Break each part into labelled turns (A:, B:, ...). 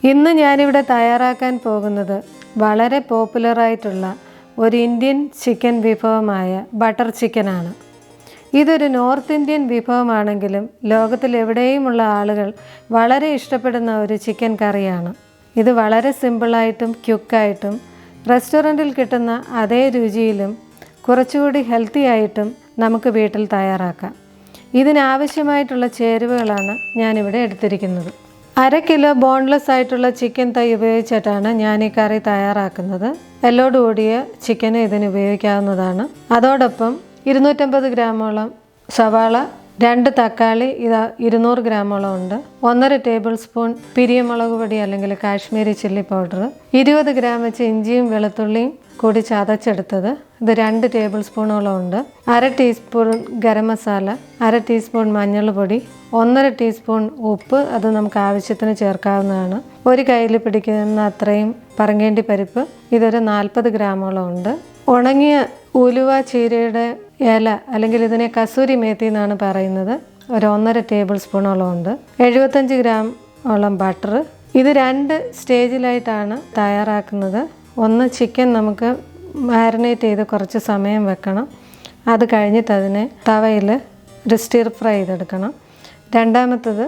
A: ഇന്ന് ഞാനിവിടെ തയ്യാറാക്കാൻ പോകുന്നത് വളരെ പോപ്പുലറായിട്ടുള്ള ഒരു ഇന്ത്യൻ ചിക്കൻ വിഭവമായ ബട്ടർ ചിക്കനാണ്. ഇതൊരു നോർത്ത് ഇന്ത്യൻ വിഭവമാണെങ്കിലും ലോകത്തിലെവിടെയുമുള്ള ആളുകൾ വളരെ ഇഷ്ടപ്പെടുന്ന ഒരു ചിക്കൻ കറിയാണ്. ഇത് വളരെ സിമ്പിളായിട്ടും ക്വിക്കായിട്ടും റെസ്റ്റോറൻറ്റിൽ കിട്ടുന്ന അതേ രുചിയിലും കുറച്ചുകൂടി ഹെൽത്തി ആയിട്ടും നമുക്ക് വീട്ടിൽ തയ്യാറാക്കാം. ഇതിനാവശ്യമായിട്ടുള്ള ചേരുവകളാണ് ഞാനിവിടെ എടുത്തിരിക്കുന്നത്. 1/2 കിലോ ബോൺലെസ് ആയിട്ടുള്ള ചിക്കൻ തൈ ഉപയോഗിച്ചിട്ടാണ് ഞാൻ ഈ കറി തയ്യാറാക്കുന്നത്. എല്ലോട് കൂടിയ ചിക്കന് ഇതിന് ഉപയോഗിക്കാവുന്നതാണ്. അതോടൊപ്പം 250 ഗ്രാമോളം സവാള, 2 തക്കാളി, 200 ഗ്രാമോളം ഉണ്ട്. 1.5 ടേബിൾ സ്പൂൺ പിരിയമുളക് പൊടി അല്ലെങ്കിൽ കാശ്മീരി ചില്ലി പൗഡർ, 20 ഗ്രാം വെച്ച് ഇഞ്ചിയും വെളുത്തുള്ളിയും കൂടി ചതച്ചെടുത്തത്, ഇത് 2 ടേബിൾ സ്പൂണോളം ഉണ്ട്. 1/2 ടീസ്പൂൺ ഗരം മസാല, 1/2 ടീസ്പൂൺ മഞ്ഞൾ പൊടി, 1.5 ടീസ്പൂൺ ഉപ്പ്, അത് നമുക്ക് ആവശ്യത്തിന് ചേർക്കാവുന്നതാണ്. ഒരു കയ്യിൽ പിടിക്കുന്ന അത്രയും പറങ്കേണ്ടി പരിപ്പ്, ഇതൊരു 40 ഗ്രാമോളം ഉണ്ട്. ഉണങ്ങിയ ഉലുവ ചീരയുടെ ഇല അല്ലെങ്കിൽ ഇതിനെ കസൂരി മേത്തി എന്നാണ് പറയുന്നത്, ഒരു 1.5 ടേബിൾ സ്പൂണോളം ഉണ്ട്. 75 ഗ്രാമോളം ബട്ടർ. ഇത് 2 സ്റ്റേജിലായിട്ടാണ് തയ്യാറാക്കുന്നത്. ഒന്ന്, ചിക്കൻ നമുക്ക് മാരിനേറ്റ് ചെയ്ത് കുറച്ച് സമയം വെക്കണം. അത് കഴിഞ്ഞിട്ട് അതിനെ തവയിൽ ഒരു സ്റ്റിർ ഫ്രൈ ചെയ്തെടുക്കണം. രണ്ടാമത്തത്,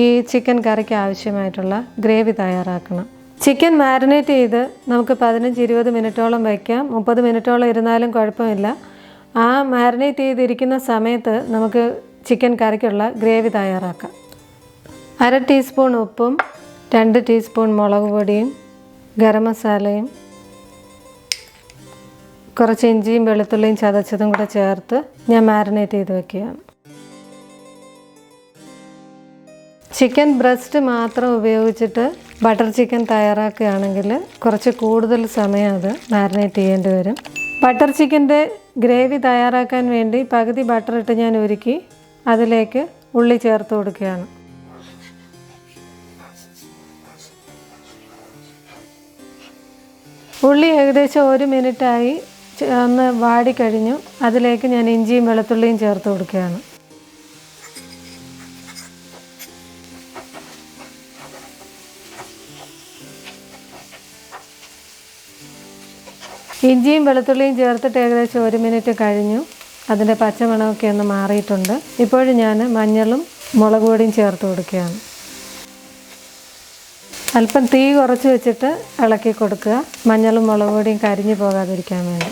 A: ഈ ചിക്കൻ കറിക്ക് ആവശ്യമായിട്ടുള്ള ഗ്രേവി തയ്യാറാക്കണം. ചിക്കൻ മാരിനേറ്റ് ചെയ്ത് നമുക്ക് 15-20 മിനിറ്റോളം വയ്ക്കാം. 30 മിനിറ്റോളം ഇരുന്നാലും കുഴപ്പമില്ല. ആ മാരിനേറ്റ് ചെയ്തിരിക്കുന്ന സമയത്ത് നമുക്ക് ചിക്കൻ കറിക്കുള്ള ഗ്രേവി തയ്യാറാക്കാം. 1/2 ടീസ്പൂൺ ഉപ്പും 2 ടീസ്പൂൺ മുളക് പൊടിയും ഗരം മസാലയും കുറച്ച് ഇഞ്ചിയും വെളുത്തുള്ളിയും ചതച്ചതും കൂടെ ചേർത്ത് ഞാൻ മാരിനേറ്റ് ചെയ്ത് വെക്കുകയാണ്. ചിക്കൻ ബ്രസ്റ്റ് മാത്രം ഉപയോഗിച്ചിട്ട് ബട്ടർ ചിക്കൻ തയ്യാറാക്കുകയാണെങ്കിൽ കുറച്ച് കൂടുതൽ സമയം അത് മാരിനേറ്റ് ചെയ്യേണ്ടി വരും. ബട്ടർ ചിക്കൻ്റെ ഗ്രേവി തയ്യാറാക്കാൻ വേണ്ടി പകുതി ബട്ടർ ഇട്ട് ഞാൻ ഉരുക്കി അതിലേക്ക് ഉള്ളി ചേർത്ത് കൊടുക്കുകയാണ്. ഉള്ളി ഏകദേശം 1 മിനിറ്റായി ഒന്ന് വാടിക്കഴിഞ്ഞു. അതിലേക്ക് ഞാൻ ഇഞ്ചിയും വെളുത്തുള്ളിയും ചേർത്ത് കൊടുക്കുകയാണ്. ഇഞ്ചിയും വെളുത്തുള്ളിയും ചേർത്തിട്ട് ഏകദേശം 1 മിനിറ്റ് കഴിഞ്ഞു. അതിൻ്റെ പച്ചമണമൊക്കെ ഒന്ന് മാറിയിട്ടുണ്ട്. ഇപ്പോഴും ഞാൻ മഞ്ഞളും മുളക് പൊടിയും ചേർത്ത് കൊടുക്കുകയാണ്. അല്പം തീ കുറച്ച് വെച്ചിട്ട് ഇളക്കി കൊടുക്കുക, മഞ്ഞളും മുളക് പൊടിയും കരിഞ്ഞു പോകാതിരിക്കാൻ വേണ്ടി.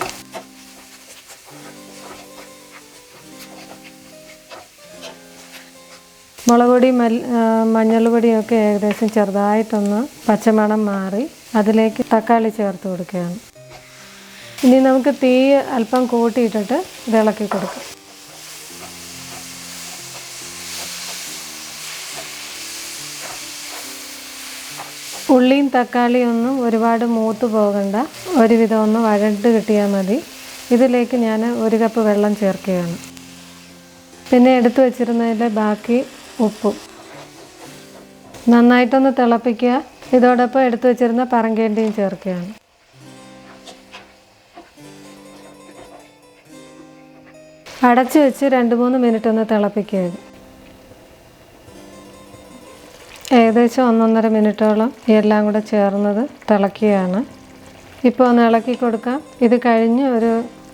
A: മുളക് പൊടിയും മഞ്ഞൾ പൊടിയൊക്കെ ഏകദേശം ചെറുതായിട്ടൊന്ന് പച്ചമണം മാറി അതിലേക്ക് തക്കാളി ചേർത്ത് കൊടുക്കുകയാണ്. ഇനി നമുക്ക് തീ അല്പം കൂട്ടിയിട്ടിട്ട് ഇത് ഇളക്കി കൊടുക്കാം. ഉള്ളിയും തക്കാളിയും ഒന്നും ഒരുപാട് മൂത്ത് പോകണ്ട, ഒരുവിധം ഒന്ന് വഴണ്ട് കിട്ടിയാൽ മതി. ഇതിലേക്ക് ഞാൻ 1 കപ്പ് വെള്ളം ചേർക്കുകയാണ്. പിന്നെ എടുത്തു വച്ചിരുന്നതിൻ്റെ ബാക്കി ഉപ്പും നന്നായിട്ടൊന്ന് തിളപ്പിക്കുക. ഇതോടൊപ്പം എടുത്തു വച്ചിരുന്ന പറങ്കേണ്ടിയും ചേർക്കുകയാണ്. അടച്ചു വെച്ച് 2-3 മിനിറ്റ് ഒന്ന് തിളപ്പിക്കുക. ഏകദേശം 1-1.5 മിനിറ്റോളം എല്ലാം കൂടെ ചേർന്നത് തിളക്കുകയാണ്. ഇപ്പോൾ ഒന്ന് ഇളക്കി കൊടുക്കാം. ഇത് കഴിഞ്ഞ് ഒരു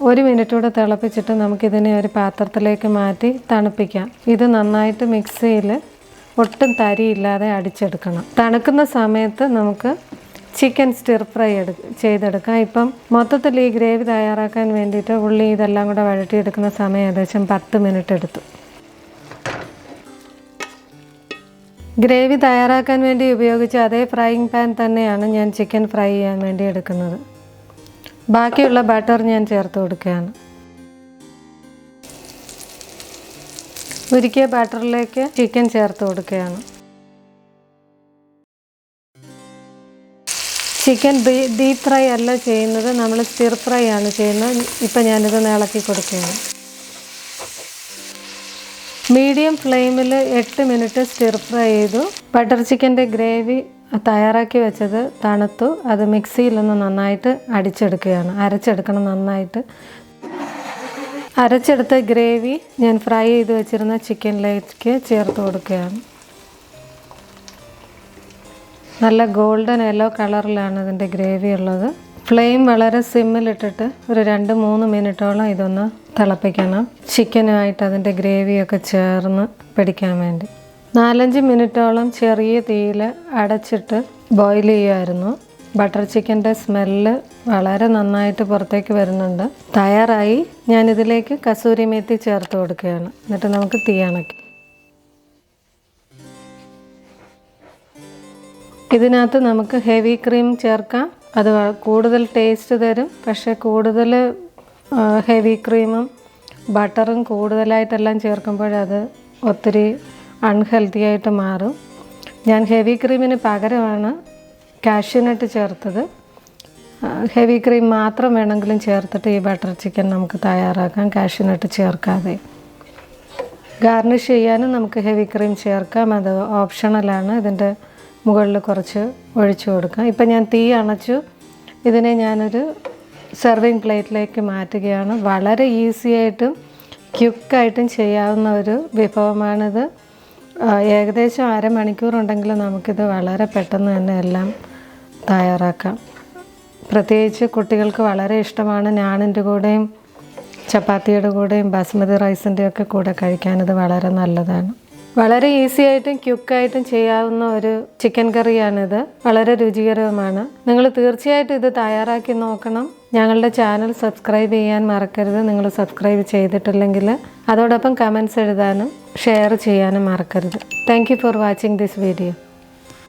A: 1 മിനിറ്റ് കൂടെ തിളപ്പിച്ചിട്ട് നമുക്കിതിനെ ഒരു പാത്രത്തിലേക്ക് മാറ്റി തണുപ്പിക്കാം. ഇത് നന്നായിട്ട് മിക്സിയിൽ ഒട്ടും തരിയില്ലാതെ അടിച്ചെടുക്കണം. തണുക്കുന്ന സമയത്ത് നമുക്ക് ചിക്കൻ സ്റ്റിർ ഫ്രൈ ചെയ്തെടുക്കാം. ഇപ്പം മൊത്തത്തിൽ ഈ ഗ്രേവി തയ്യാറാക്കാൻ വേണ്ടിയിട്ട് ഉള്ളി ഇതെല്ലാം കൂടെ വഴറ്റിയെടുക്കുന്ന സമയം ഏകദേശം 10 മിനിറ്റ് എടുത്തു. ഗ്രേവി തയ്യാറാക്കാൻ വേണ്ടി ഉപയോഗിച്ച അതേ ഫ്രൈയിങ് പാൻ തന്നെയാണ് ഞാൻ ചിക്കൻ ഫ്രൈ ചെയ്യാൻ വേണ്ടി എടുക്കുന്നത്. ബാക്കിയുള്ള ബട്ടർ ഞാൻ ചേർത്ത് കൊടുക്കുകയാണ്. ഉരുക്കിയ ബട്ടറിലേക്ക് ചിക്കൻ ചേർത്ത് കൊടുക്കുകയാണ്. ചിക്കൻ ഡീപ്പ് ഫ്രൈ അല്ല ചെയ്യുന്നത്, നമ്മൾ സ്റ്റിർ ഫ്രൈ ആണ് ചെയ്യുന്നത്. ഇപ്പം ഞാനിത് ഇളക്കി കൊടുക്കുകയാണ്. മീഡിയം ഫ്ലെയിമിൽ 8 മിനിറ്റ് സ്റ്റിർ ഫ്രൈ ചെയ്തു. ബട്ടർ ചിക്കൻ്റെ ഗ്രേവി തയ്യാറാക്കി വെച്ചത് തണുത്തു. അത് മിക്സിയിലൊന്ന് നന്നായിട്ട് അടിച്ചെടുക്കുകയാണ്, അരച്ചെടുക്കണം നന്നായിട്ട്. അരച്ചെടുത്ത ഗ്രേവി ഞാൻ ഫ്രൈ ചെയ്ത് വെച്ചിരുന്ന ചിക്കനിലേക്ക് ചേർത്ത് കൊടുക്കുകയാണ്. നല്ല ഗോൾഡൻ യെല്ലോ കളറിലാണ് ഇതിൻ്റെ ഗ്രേവി ഉള്ളത്. ഫ്ലെയിം വളരെ സിമ്മിലിട്ടിട്ട് ഒരു 2-3 മിനിറ്റോളം ഇതൊന്ന് തിളപ്പിക്കണം. ചിക്കനുമായിട്ട് അതിൻ്റെ ഗ്രേവിയൊക്കെ ചേർന്ന് പിടിക്കാൻ വേണ്ടി 4-5 മിനിറ്റോളം ചെറിയ തീയിൽ അടച്ചിട്ട് ബോയിൽ ചെയ്യുമായിരുന്നു. ബട്ടർ ചിക്കൻ്റെ സ്മെല്ല് വളരെ നന്നായിട്ട് പുറത്തേക്ക് വരുന്നുണ്ട്. തയ്യാറായി. ഞാനിതിലേക്ക് കസൂരി മേത്തി ചേർത്ത് കൊടുക്കുകയാണ്. എന്നിട്ട് നമുക്ക് തീ അണയ്ക്കാം. ഇതിനകത്ത് നമുക്ക് ഹെവി ക്രീം ചേർക്കാം. അത് കൂടുതൽ ടേസ്റ്റ് തരും. പക്ഷേ കൂടുതൽ ഹെവി ക്രീമും ബട്ടറും കൂടുതലായിട്ടെല്ലാം ചേർക്കുമ്പോഴത് ഒത്തിരി അൺഹെൽത്തി ആയിട്ട് മാറും. ഞാൻ ഹെവി ക്രീമിന് പകരമാണ് കാഷ്യൂനട്ട് ചേർത്തത്. ഹെവി ക്രീം മാത്രം വേണമെങ്കിലും ചേർത്തിട്ട് ഈ ബട്ടർ ചിക്കൻ നമുക്ക് തയ്യാറാക്കാം, കാഷ്യൂനട്ട് ചേർക്കാതെ. ഗാർണിഷ് ചെയ്യാനും നമുക്ക് ഹെവി ക്രീം ചേർക്കാം, അത് ഓപ്ഷണലാണ്. ഇതിൻ്റെ മുകളിൽ കുറച്ച് ഒഴിച്ചു കൊടുക്കാം. ഇപ്പം ഞാൻ തീ അണച്ചു. ഇതിനെ ഞാനൊരു സെർവിങ് പ്ലേറ്റിലേക്ക് മാറ്റുകയാണ്. വളരെ ഈസി ആയിട്ടും ക്വിക്കായിട്ടും ചെയ്യാവുന്ന ഒരു വിഭവമാണിത്. ഏകദേശം അരമണിക്കൂറുണ്ടെങ്കിൽ നമുക്കിത് വളരെ പെട്ടെന്ന് തന്നെ എല്ലാം തയ്യാറാക്കാം. പ്രത്യേകിച്ച് കുട്ടികൾക്ക് വളരെ ഇഷ്ടമാണ്. നാനിൻ്റെ കൂടെയും ചപ്പാത്തിയുടെ കൂടെയും ബാസ്മതി റൈസിൻ്റെയൊക്കെ കൂടെ കഴിക്കാനിത് വളരെ നല്ലതാണ്. വളരെ ഈസി ആയിട്ടും ക്വിക്കായിട്ടും ചെയ്യാവുന്ന ഒരു ചിക്കൻ കറിയാണിത്. വളരെ രുചികരവുമാണ്. നിങ്ങൾ തീർച്ചയായിട്ടും ഇത് തയ്യാറാക്കി നോക്കണം. ഞങ്ങളുടെ ചാനൽ സബ്സ്ക്രൈബ് ചെയ്യാൻ മറക്കരുത്. നിങ്ങൾ സബ്സ്ക്രൈബ് ചെയ്തിട്ടില്ലെങ്കിൽ അതോടൊപ്പം കമൻറ്റ്സ് എഴുതാനും ഷെയർ ചെയ്യാനും മറക്കരുത്. Thank you for watching this video.